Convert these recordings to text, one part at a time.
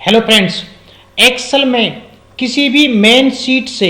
Hello friends, Excel में किसी भी मेन शीट से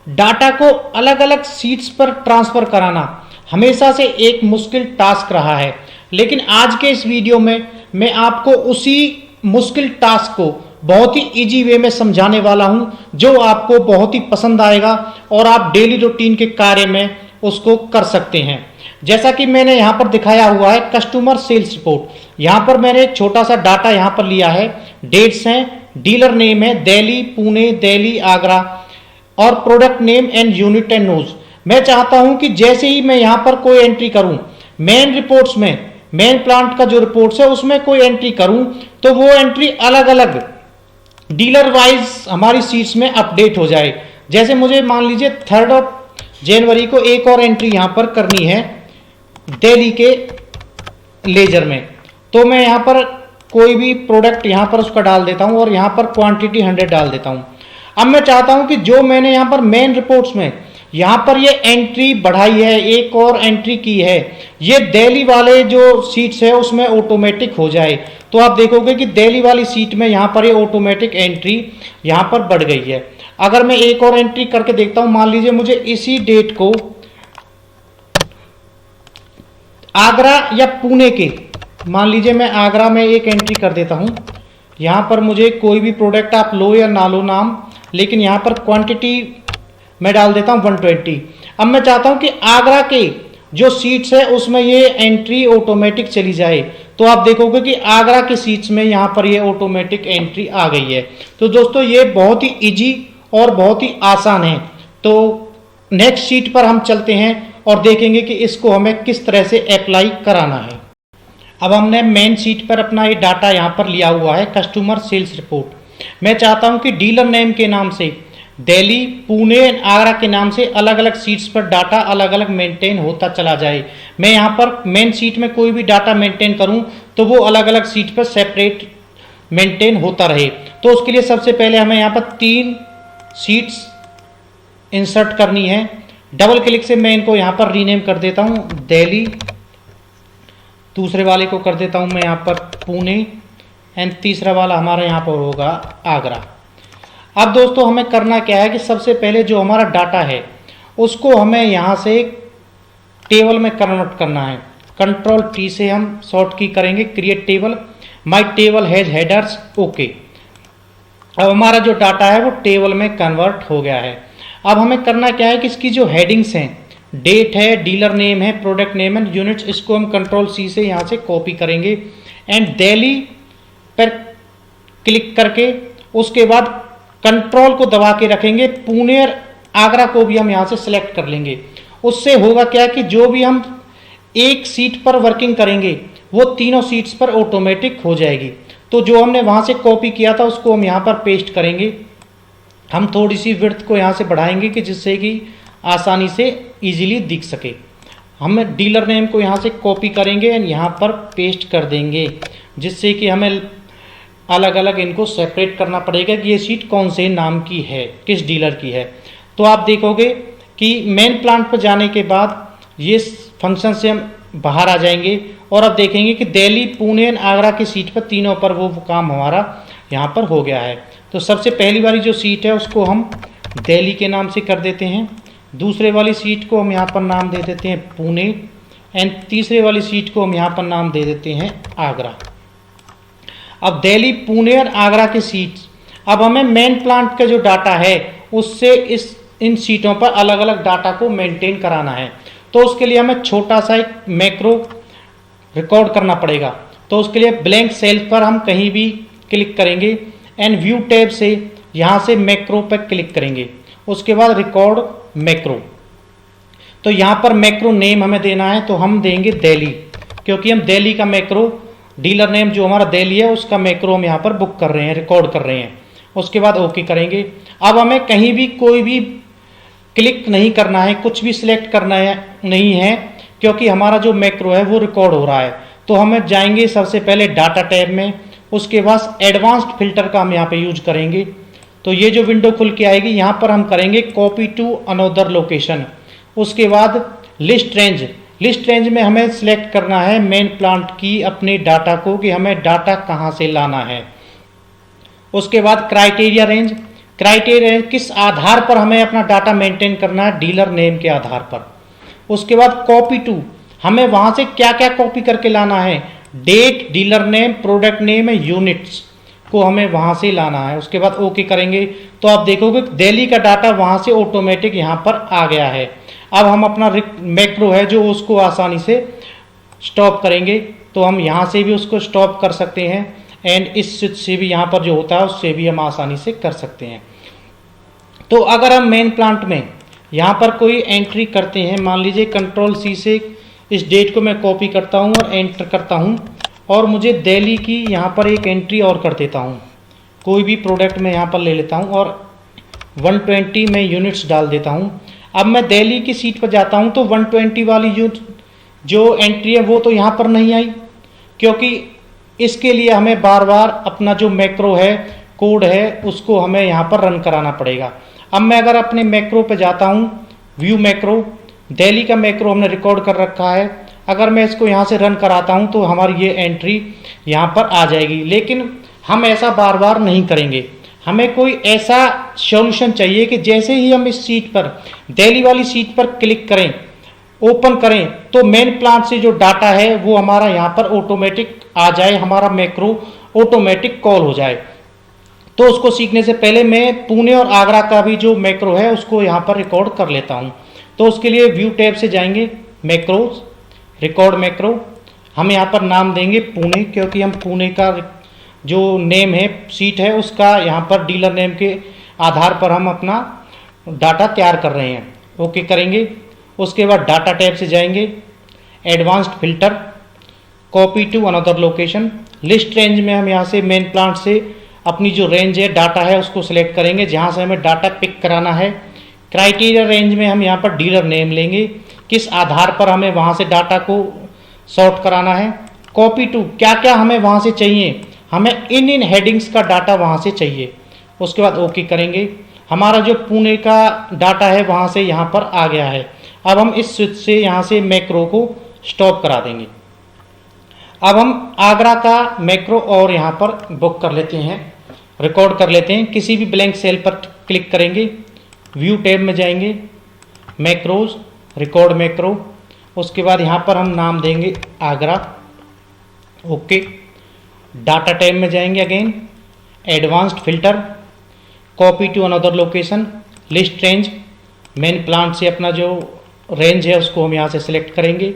डाटा को अलग अलग शीट्स पर ट्रांसफर कराना हमेशा से एक मुश्किल टास्क रहा है। लेकिन आज के इस वीडियो में मैं आपको उसी मुश्किल टास्क को बहुत ही इजी वे में समझाने वाला हूं, जो आपको बहुत ही पसंद आएगा और आप डेली रूटीन के कार्य में उसको कर सकते हैं। जैसा कि मैंने यहाँ पर दिखाया हुआ है कस्टमर सेल्स रिपोर्ट। यहाँ पर मैंने एक छोटा सा डाटा यहाँ पर लिया है, डेट्स हैं, डीलर नेम है दिल्ली, पुणे, दिल्ली, आगरा और product name and unit and nos. मैं चाहता हूं कि जैसे ही मैं यहाँ पर कोई एंट्री करूं, मेन रिपोर्ट्स में मेन प्लांट का जो रिपोर्ट्स है उसमें कोई एंट्री करूं तो वो एंट्री अलग अलग डीलर वाइज हमारी शीट्स में अपडेट हो जाए। जैसे मुझे मान लीजिए 3 जनवरी को एक और एंट्री यहाँ पर करनी है दिल्ली के लेजर में, तो मैं यहाँ पर कोई भी प्रोडक्ट यहाँ पर उसका डाल देता हूँ और यहाँ पर क्वांटिटी 100 डाल देता हूँ। अब मैं चाहता हूँ कि जो मैंने यहाँ पर मेन रिपोर्ट्स में यहाँ पर ये एंट्री बढ़ाई है, एक और एंट्री की है, ये दिल्ली वाले जो सीट्स है उसमें ऑटोमेटिक हो जाए। तो आप देखोगे कि दिल्ली वाली सीट में यहाँ पर ये ऑटोमेटिक एंट्री यहाँ पर बढ़ गई है। अगर मैं एक और एंट्री करके देखता हूँ, मान लीजिए मुझे इसी डेट को आगरा या पुणे के, मान लीजिए मैं आगरा में एक एंट्री कर देता हूं। यहां पर मुझे कोई भी प्रोडक्ट आप लो या ना लो नाम, लेकिन यहां पर क्वांटिटी मैं डाल देता हूं 120। अब मैं चाहता हूं कि आगरा के जो सीट्स है उसमें ये एंट्री ऑटोमेटिक चली जाए। तो आप देखोगे कि आगरा के सीट्स में यहां पर ये ऑटोमेटिक एंट्री आ गई है। तो दोस्तों ये बहुत ही इजी और बहुत ही आसान है। तो नेक्स्ट शीट पर हम चलते हैं और देखेंगे कि इसको हमें किस तरह से अप्लाई कराना है। अब हमने मेन शीट पर अपना ये डाटा यहाँ पर लिया हुआ है कस्टमर सेल्स रिपोर्ट। मैं चाहता हूँ कि डीलर नेम के नाम से दिल्ली, पुणे, आगरा के नाम से अलग अलग सीट्स पर डाटा अलग अलग मेंटेन होता चला जाए। मैं यहाँ पर मेन शीट में कोई भी डाटा मेंटेन करूँ तो वो अलग अलग सीट पर सेपरेट मेंटेन होता रहे। तो उसके लिए सबसे पहले हमें यहाँ पर 3 सीट्स इंसर्ट करनी है। डबल क्लिक से मैं इनको यहाँ पर रीनेम कर देता हूँ दिल्ली, दूसरे वाले को कर देता हूँ मैं यहाँ पर पुणे एंड तीसरा वाला हमारा यहाँ पर होगा आगरा। अब दोस्तों हमें करना क्या है कि सबसे पहले जो हमारा डाटा है उसको हमें यहाँ से टेबल में कन्वर्ट करना है। कंट्रोल T से हम शॉर्ट की करेंगे, create table, my table has headers, okay. अब हमारा जो डाटा है वो टेबल में कन्वर्ट हो गया है। अब हमें करना क्या है कि इसकी जो हेडिंग्स हैं, डेट है, डीलर नेम है, प्रोडक्ट नेम एंड यूनिट्स, इसको हम कंट्रोल C से यहाँ से कॉपी करेंगे एंड दिल्ली पर क्लिक करके उसके बाद कंट्रोल को दबा के रखेंगे। पुणे और आगरा को भी हम यहाँ से सिलेक्ट कर लेंगे। उससे होगा क्या कि जो भी हम एक सीट पर वर्किंग करेंगे वो तीनों सीट्स पर ऑटोमेटिक हो जाएगी। तो जो हमने वहाँ से कॉपी किया था उसको हम यहाँ पर पेस्ट करेंगे। हम थोड़ी सी विड्थ को यहाँ से बढ़ाएंगे कि जिससे कि आसानी से इजीली दिख सके। हम डीलर नेम को यहाँ से कॉपी करेंगे एंड यहाँ पर पेस्ट कर देंगे, जिससे कि हमें अलग अलग इनको सेपरेट करना पड़ेगा कि ये सीट कौन से नाम की है, किस डीलर की है। तो आप देखोगे कि मेन प्लांट पर जाने के बाद ये फंक्शन से हम बाहर आ जाएंगे और अब देखेंगे कि दिल्ली, पुणे एंड आगरा की सीट पर तीनों पर वो काम हमारा यहाँ पर हो गया है। तो सबसे पहली वाली जो सीट है उसको हम दिल्ली के नाम से कर देते हैं, दूसरे वाली सीट को हम यहाँ पर नाम दे देते हैं पुणे एंड तीसरे वाली सीट को हम यहाँ पर नाम दे देते हैं आगरा। अब दिल्ली, पुणे और आगरा की सीट, अब हमें मेन प्लांट का जो डाटा है उससे इन सीटों पर अलग अलग डाटा को मेंटेन कराना है। तो उसके लिए हमें छोटा सा एक मैक्रो रिकॉर्ड करना पड़ेगा। तो उसके लिए ब्लैंक सेल पर हम कहीं भी क्लिक करेंगे एंड व्यू टैब से यहाँ से मैक्रो पर क्लिक करेंगे। उसके बाद रिकॉर्ड मैक्रो, तो यहाँ पर मैक्रो नेम हमें देना है, तो हम देंगे दिल्ली, क्योंकि हम दिल्ली का मैक्रो, डीलर नेम जो हमारा दिल्ली है उसका मैक्रो हम यहाँ पर बुक कर रहे हैं, रिकॉर्ड कर रहे हैं। उसके बाद ओके करेंगे। अब हमें कहीं भी कोई भी क्लिक नहीं करना है, कुछ भी सिलेक्ट करना है नहीं है, क्योंकि हमारा जो मैक्रो है वो रिकॉर्ड हो रहा है। तो हमें जाएंगे सबसे पहले डाटा टैब में, उसके बाद एडवांस्ड फिल्टर का हम यहाँ पे यूज करेंगे। तो ये जो विंडो खुल के आएगी यहाँ पर हम करेंगे कॉपी टू अनदर लोकेशन। उसके बाद लिस्ट रेंज, लिस्ट रेंज में हमें सिलेक्ट करना है मेन प्लांट की अपने डाटा को कि हमें डाटा कहाँ से लाना है। उसके बाद क्राइटेरिया रेंज, क्राइटेरिया किस आधार पर हमें अपना डाटा मेंटेन करना है, डीलर नेम के आधार पर। उसके बाद कॉपी टू, हमें वहाँ से क्या क्या कॉपी करके लाना है, date, dealer name, product name है, यूनिट्स को हमें वहाँ से लाना है। उसके बाद ओके करेंगे तो आप देखोगे दिल्ली का डाटा वहाँ से ऑटोमेटिक यहाँ पर आ गया है। अब हम अपना मैक्रो है जो उसको आसानी से स्टॉप करेंगे, तो हम यहाँ से भी उसको स्टॉप कर सकते हैं एंड इस स्विच से भी यहाँ पर जो होता है उससे भी हम आसानी से कर सकते हैं। तो अगर हम मेन प्लांट में यहाँ पर कोई एंट्री करते हैं, मान लीजिए कंट्रोल सी से इस डेट को मैं कॉपी करता हूँ और एंटर करता हूँ, और मुझे दिल्ली की यहाँ पर एक एंट्री और कर देता हूँ, कोई भी प्रोडक्ट मैं यहाँ पर ले लेता हूँ और 120 में यूनिट्स डाल देता हूँ। अब मैं दिल्ली की सीट पर जाता हूँ तो 120 वाली जो एंट्री है वो तो यहाँ पर नहीं आई, क्योंकि इसके लिए हमें बार बार अपना जो मैक्रो है, कोड है, उसको हमें यहाँ पर रन कराना पड़ेगा। अब मैं अगर अपने मैक्रो पे जाता हूँ, व्यू मैक्रो, दिल्ली का मैक्रो हमने रिकॉर्ड कर रखा है, अगर मैं इसको यहाँ से रन कराता हूँ तो हमारी ये एंट्री यहाँ पर आ जाएगी। लेकिन हम ऐसा बार बार नहीं करेंगे, हमें कोई ऐसा सॉल्यूशन चाहिए कि जैसे ही हम इस सीट पर, दिल्ली वाली सीट पर क्लिक करें, ओपन करें, तो मेन प्लांट से जो डाटा है वो हमारा यहाँ पर ऑटोमेटिक आ जाए, हमारा मैक्रो ऑटोमेटिक कॉल हो जाए। तो उसको सीखने से पहले मैं पुणे और आगरा का भी जो मैक्रो है उसको यहाँ पर रिकॉर्ड कर लेता हूँ। तो उसके लिए व्यू टैब से जाएंगे, मैक्रोज, रिकॉर्ड मैक्रो, हम यहाँ पर नाम देंगे पुणे, क्योंकि हम पुणे का जो नेम है, सीट है, उसका यहाँ पर डीलर नेम के आधार पर हम अपना डाटा तैयार कर रहे हैं। ओके करेंगे। उसके बाद डाटा टैब से जाएंगे, advanced filter, copy to another location, list range में हम यहाँ से मेन प्लांट से अपनी जो रेंज है, डाटा है, उसको सिलेक्ट करेंगे जहाँ से हमें डाटा पिक कराना है। क्राइटेरिया रेंज में हम यहाँ पर डीलर नेम लेंगे, किस आधार पर हमें वहाँ से डाटा को सॉर्ट कराना है। कॉपी टू, क्या क्या हमें वहाँ से चाहिए, हमें इन हेडिंग्स का डाटा वहाँ से चाहिए। उसके बाद ओके करेंगे। हमारा जो पुणे का डाटा है वहाँ से यहाँ पर आ गया है। अब हम इस स्विच से यहाँ से मैक्रो को स्टॉप करा देंगे। अब हम आगरा का मैक्रो और यहाँ पर बुक कर लेते हैं, रिकॉर्ड कर लेते हैं। किसी भी ब्लैंक सेल पर क्लिक करेंगे, व्यू टैब में जाएंगे, मैक्रोज, रिकॉर्ड मैक्रो, उसके बाद यहाँ पर हम नाम देंगे आगरा। ओके, डाटा टैब में जाएंगे, again advanced filter, copy to another location, list range, main plant से अपना जो रेंज है उसको हम यहाँ से सिलेक्ट करेंगे।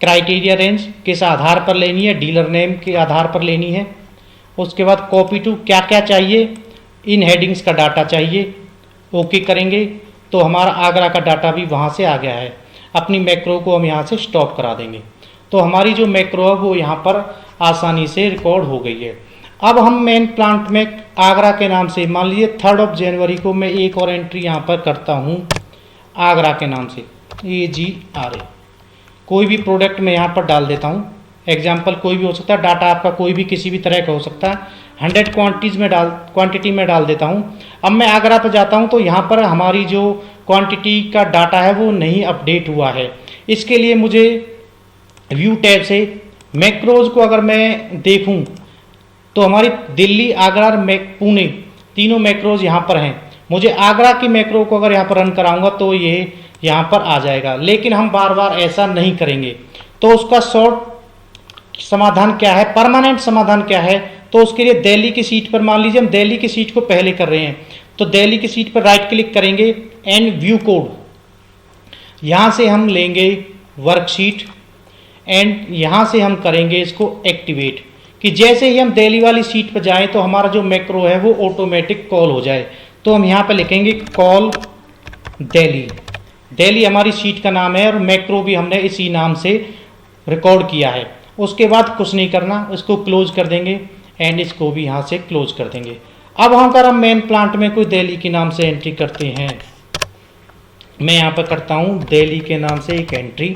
क्राइटेरिया रेंज किस आधार पर लेनी है, डीलर नेम के आधार पर लेनी है। उसके बाद कॉपी टू, क्या क्या चाहिए, इन हेडिंग्स का डाटा चाहिए। ओके करेंगे तो हमारा आगरा का डाटा भी वहाँ से आ गया है। अपनी मैक्रो को हम यहाँ से स्टॉप करा देंगे, तो हमारी जो मैक्रो है वो यहाँ पर आसानी से रिकॉर्ड हो गई है। अब हम मेन प्लांट में आगरा के नाम से, मान लीजिए 3 जनवरी को मैं एक और एंट्री यहाँ पर करता हूँ आगरा के नाम से, AGRA, कोई भी प्रोडक्ट मैं यहाँ पर डाल देता हूँ। एग्जाम्पल कोई भी हो सकता है, डाटा आपका कोई भी किसी भी तरह का हो सकता है। 100 क्वांटिटी में डाल देता हूँ। अब मैं आगरा पर जाता हूँ तो यहाँ पर हमारी जो क्वांटिटी का डाटा है वो नहीं अपडेट हुआ है। इसके लिए मुझे व्यू टैब से मैक्रोज को अगर मैं देखूँ तो हमारी दिल्ली, आगरा, पुणे तीनों मैक्रोज यहाँ पर हैं। मुझे आगरा की मैक्रो को अगर यहाँ पर रन कराऊंगा तो ये यहाँ पर आ जाएगा, लेकिन हम बार बार ऐसा नहीं करेंगे। तो उसका शॉर्ट समाधान क्या है, परमानेंट समाधान क्या है, तो उसके लिए दिल्ली की सीट पर, मान लीजिए हम दिल्ली की सीट को पहले कर रहे हैं, तो दिल्ली की सीट पर राइट क्लिक करेंगे एंड व्यू कोड, यहाँ से हम लेंगे वर्कशीट एंड यहाँ से हम करेंगे इसको एक्टिवेट, कि जैसे ही हम दिल्ली वाली सीट पर जाएं तो हमारा जो मैक्रो है वो ऑटोमेटिक कॉल हो जाए। तो हम यहाँ पर लिखेंगे कॉल दिल्ली, दिल्ली हमारी सीट का नाम है और मैक्रो भी हमने इसी नाम से रिकॉर्ड किया है। उसके बाद कुछ नहीं करना, इसको क्लोज कर देंगे एंड इसको भी यहाँ से क्लोज कर देंगे। अब अगर हम मेन प्लांट में कोई दिल्ली के नाम से एंट्री करते हैं, मैं यहाँ पर करता हूँ दिल्ली के नाम से एक एंट्री,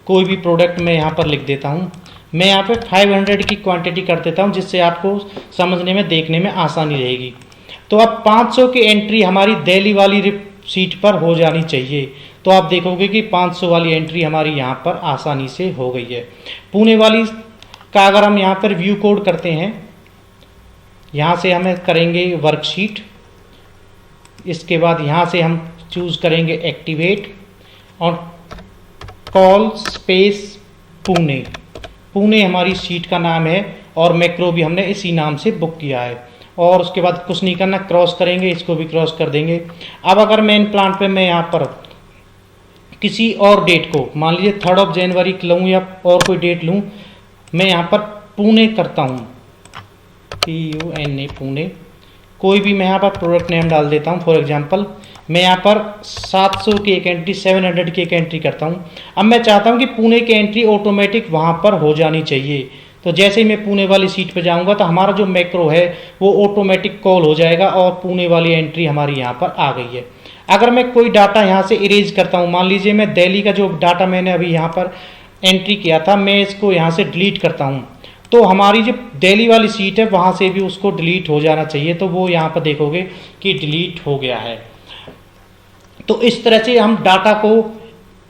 कोई भी प्रोडक्ट मैं यहाँ पर लिख देता हूँ। मैं यहाँ पे 500 की क्वांटिटी कर देता हूँ, जिससे आपको समझने में, देखने में आसानी रहेगी। तो अब 500 की एंट्री हमारी दिल्ली वाली सीट पर हो जानी चाहिए। तो आप देखोगे कि 500 वाली एंट्री हमारी यहाँ पर आसानी से हो गई है। पुणे वाली का अगर हम यहाँ पर व्यू कोड करते हैं यहाँ से हमें करेंगे वर्कशीट। इसके बाद यहाँ से हम चूज़ करेंगे एक्टिवेट और कॉल स्पेस पुणे। पुणे हमारी शीट का नाम है और मैक्रो भी हमने इसी नाम से बुक किया है। और उसके बाद कुछ नहीं करना, क्रॉस करेंगे, इसको भी क्रॉस कर देंगे। अब अगर मेन प्लांट पे मैं यहाँ पर किसी और डेट को, मान लीजिए 3 जनवरी लूँ या और कोई डेट लूँ, मैं यहाँ पर पुणे करता हूँ, PUNE पुणे। कोई भी मैं यहाँ पर प्रोडक्ट नेम डाल देता हूँ। फॉर एग्जांपल मैं यहाँ पर 700 की एक एंट्री, 700 की एक एंट्री करता हूँ। अब मैं चाहता हूँ कि पुणे की एंट्री ऑटोमेटिक वहाँ पर हो जानी चाहिए। तो जैसे ही मैं पुणे वाली सीट पे जाऊँगा तो हमारा जो मैक्रो है वो ऑटोमेटिक कॉल हो जाएगा और पुणे वाली एंट्री हमारी यहाँ पर आ गई है। अगर मैं कोई डाटा यहाँ से इरेज करता हूँ, मान लीजिए मैं दिल्ली का जो डाटा मैंने अभी यहाँ पर एंट्री किया था, मैं इसको यहाँ से डिलीट करता हूँ, तो हमारी जो दिल्ली वाली सीट है वहाँ से भी उसको डिलीट हो जाना चाहिए। तो वो यहाँ पर देखोगे कि डिलीट हो गया है। तो इस तरह से हम डाटा को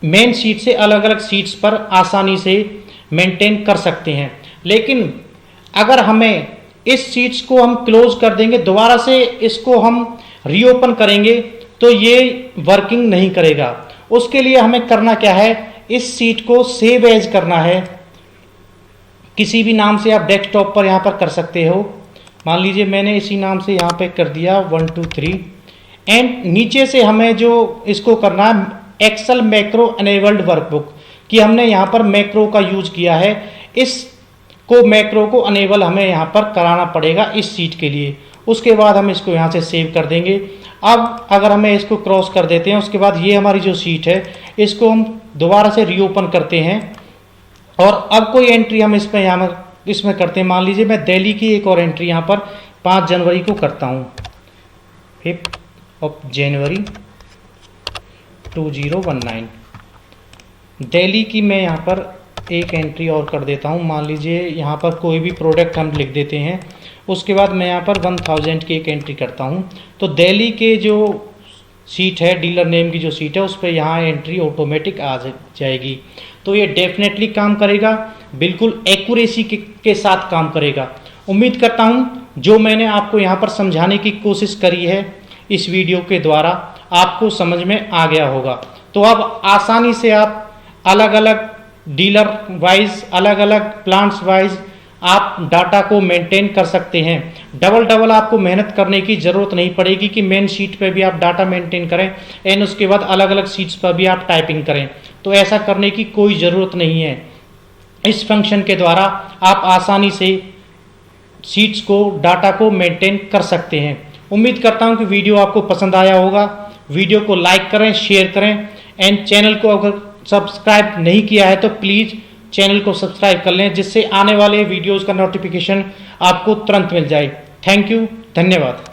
मेन सीट से अलग अलग सीट्स पर आसानी से मेंटेन कर सकते हैं। लेकिन अगर हमें इस सीट्स को हम क्लोज कर देंगे, दोबारा से इसको हम रीओपन करेंगे, तो ये वर्किंग नहीं करेगा। उसके लिए हमें करना क्या है, इस सीट को सेव एज करना है। किसी भी नाम से आप डेस्कटॉप पर यहाँ पर कर सकते हो। मान लीजिए मैंने इसी नाम से यहाँ पे कर दिया 1 2 3। एंड नीचे से हमें जो इसको करना है, एक्सेल मैक्रो एनेबल्ड वर्कबुक, कि हमने यहाँ पर मैक्रो का यूज किया है, इसको मैक्रो को अनेबल हमें यहाँ पर कराना पड़ेगा इस सीट के लिए। उसके बाद हम इसको यहाँ से सेव कर देंगे। अब अगर हमें इसको क्रॉस कर देते हैं, उसके बाद ये हमारी जो सीट है इसको हम दोबारा से रीओपन करते हैं और अब कोई एंट्री हम इसमें करते हैं। मान लीजिए मैं दिल्ली की एक और एंट्री यहाँ पर 5 जनवरी को करता हूँ, 5 जनवरी 2019। दिल्ली की मैं यहाँ पर एक एंट्री और कर देता हूँ। मान लीजिए यहाँ पर कोई भी प्रोडक्ट हम लिख देते हैं, उसके बाद मैं यहाँ पर 1000 की एक एंट्री करता हूँ। तो दिल्ली के जो सीट है, डीलर नेम की जो सीट है, उस पर यहाँ एंट्री ऑटोमेटिक आ जाएगी। तो ये डेफिनेटली काम करेगा, बिल्कुल एक्यूरेसी के साथ काम करेगा। उम्मीद करता हूँ जो मैंने आपको यहाँ पर समझाने की कोशिश करी है इस वीडियो के द्वारा आपको समझ में आ गया होगा। तो अब आसानी से आप अलग अलग डीलर वाइज, अलग अलग प्लांट्स वाइज आप डाटा को मेंटेन कर सकते हैं। डबल आपको मेहनत करने की ज़रूरत नहीं पड़ेगी कि मेन शीट पे भी आप डाटा मेंटेन करें एंड उसके बाद अलग अलग शीट्स पर भी आप टाइपिंग करें। तो ऐसा करने की कोई ज़रूरत नहीं है। इस फंक्शन के द्वारा आप आसानी से शीट्स को, डाटा को मेंटेन कर सकते हैं। उम्मीद करता हूं कि वीडियो आपको पसंद आया होगा। वीडियो को लाइक करें, शेयर करें एंड चैनल को अगर सब्सक्राइब नहीं किया है तो प्लीज़ चैनल को सब्सक्राइब कर लें, जिससे आने वाले वीडियोज़ का नोटिफिकेशन आपको तुरंत मिल जाए। थैंक यू, धन्यवाद।